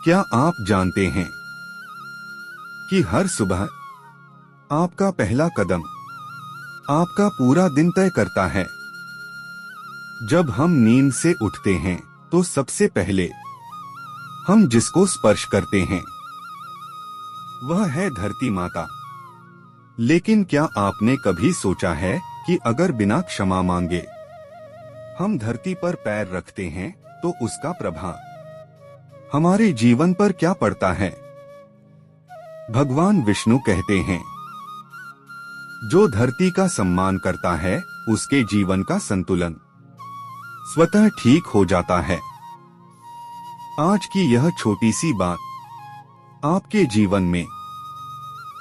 क्या आप जानते हैं कि हर सुबह आपका पहला कदम आपका पूरा दिन तय करता है। जब हम नींद से उठते हैं तो सबसे पहले हम जिसको स्पर्श करते हैं वह है धरती माता। लेकिन क्या आपने कभी सोचा है कि अगर बिना क्षमा मांगे हम धरती पर पैर रखते हैं तो उसका प्रभाव हमारे जीवन पर क्या पड़ता है? भगवान विष्णु कहते हैं, जो धरती का सम्मान करता है उसके जीवन का संतुलन स्वतः ठीक हो जाता है। आज की यह छोटी सी बात आपके जीवन में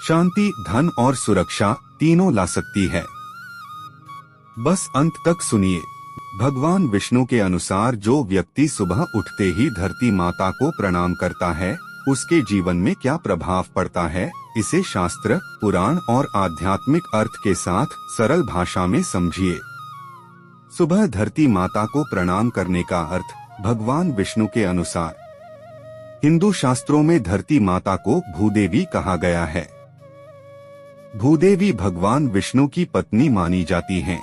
शांति, धन और सुरक्षा तीनों ला सकती है। बस अंत तक सुनिए। भगवान विष्णु के अनुसार जो व्यक्ति सुबह उठते ही धरती माता को प्रणाम करता है उसके जीवन में क्या प्रभाव पड़ता है, इसे शास्त्र, पुराण और आध्यात्मिक अर्थ के साथ सरल भाषा में समझिए। सुबह धरती माता को प्रणाम करने का अर्थ भगवान विष्णु के अनुसार हिंदू शास्त्रों में धरती माता को भूदेवी कहा गया है। भूदेवी भगवान विष्णु की पत्नी मानी जाती हैं।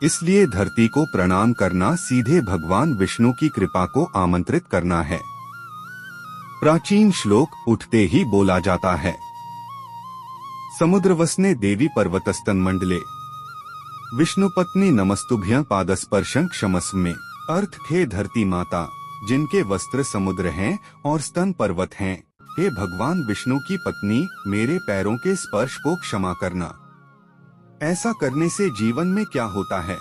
इसलिए धरती को प्रणाम करना सीधे भगवान विष्णु की कृपा को आमंत्रित करना है। प्राचीन श्लोक उठते ही बोला जाता है, समुद्रवसने देवी पर्वतस्तन मंडले विष्णु पत्नी नमस्तुभ्यं पादस्पर्शं क्षमस्व में। अर्थ, हे धरती माता जिनके वस्त्र समुद्र हैं और स्तन पर्वत हैं, हे भगवान विष्णु की पत्नी मेरे पैरों के स्पर्श को क्षमा करना। ऐसा करने से जीवन में क्या होता है?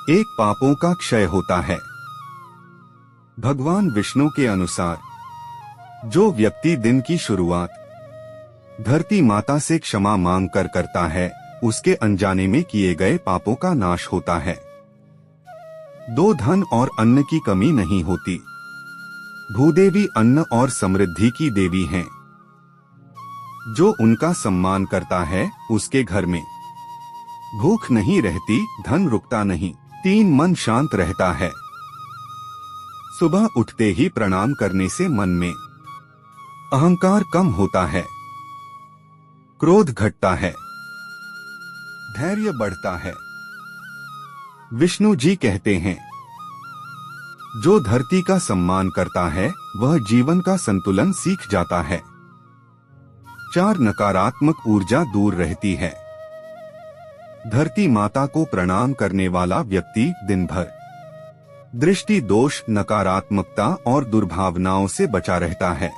एक, पापों का क्षय होता है। भगवान विष्णु के अनुसार जो व्यक्ति दिन की शुरुआत धरती माता से क्षमा मांग कर करता है उसके अनजाने में किए गए पापों का नाश होता है। 2, धन और अन्न की कमी नहीं होती। भूदेवी अन्न और समृद्धि की देवी हैं। जो उनका सम्मान करता है उसके घर में भूख नहीं रहती, धन रुकता नहीं। 3, मन शांत रहता है। सुबह उठते ही प्रणाम करने से मन में अहंकार कम होता है, क्रोध घटता है, धैर्य बढ़ता है। विष्णु जी कहते हैं, जो धरती का सम्मान करता है वह जीवन का संतुलन सीख जाता है। 4, नकारात्मक ऊर्जा दूर रहती है। धरती माता को प्रणाम करने वाला व्यक्ति दिन भर दृष्टि दोष, नकारात्मकता और दुर्भावनाओं से बचा रहता है।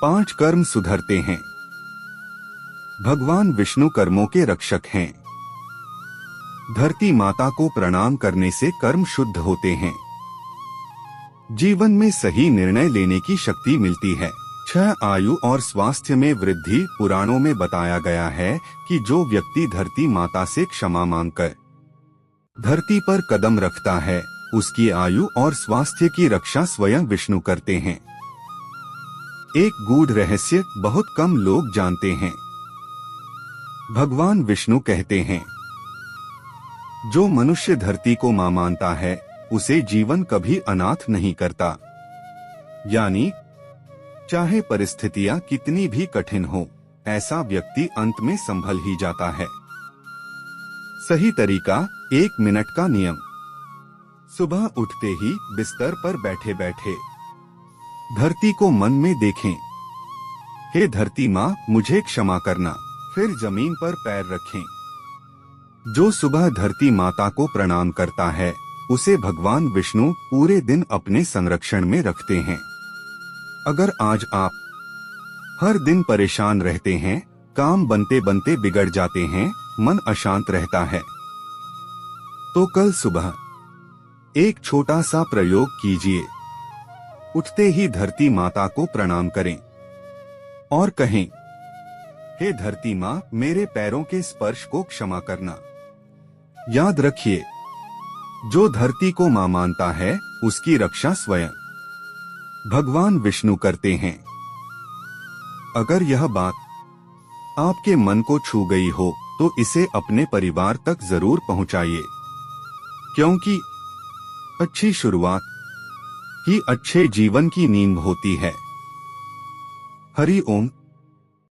5, कर्म सुधरते हैं। भगवान विष्णु कर्मों के रक्षक हैं। धरती माता को प्रणाम करने से कर्म शुद्ध होते हैं। जीवन में सही निर्णय लेने की शक्ति मिलती है। 6, आयु और स्वास्थ्य में वृद्धि। पुराणों में बताया गया है कि जो व्यक्ति धरती माता से क्षमा मांगकर धरती पर कदम रखता है उसकी आयु और स्वास्थ्य की रक्षा स्वयं विष्णु करते हैं। एक गूढ़ रहस्य बहुत कम लोग जानते हैं। भगवान विष्णु कहते हैं, जो मनुष्य धरती को मां मानता है उसे जीवन कभी अनाथ नहीं करता। यानी चाहे परिस्थितियां कितनी भी कठिन हो, ऐसा व्यक्ति अंत में संभल ही जाता है। सही तरीका, 1 मिनट का नियम। सुबह उठते ही बिस्तर पर बैठे बैठे धरती को मन में देखें, हे धरती माँ मुझे क्षमा करना। फिर जमीन पर पैर रखें। जो सुबह धरती माता को प्रणाम करता है उसे भगवान विष्णु पूरे दिन अपने संरक्षण में रखते हैं। अगर आज आप हर दिन परेशान रहते हैं, काम बनते बनते बिगड़ जाते हैं, मन अशांत रहता है, तो कल सुबह एक छोटा सा प्रयोग कीजिए। उठते ही धरती माता को प्रणाम करें और कहें, हे धरती माँ मेरे पैरों के स्पर्श को क्षमा करना। याद रखिए, जो धरती को मां मानता है उसकी रक्षा स्वयं भगवान विष्णु करते हैं। अगर यह बात आपके मन को छू गई हो तो इसे अपने परिवार तक जरूर पहुंचाइए, क्योंकि अच्छी शुरुआत ही अच्छे जीवन की नींव होती है। हरि ओम।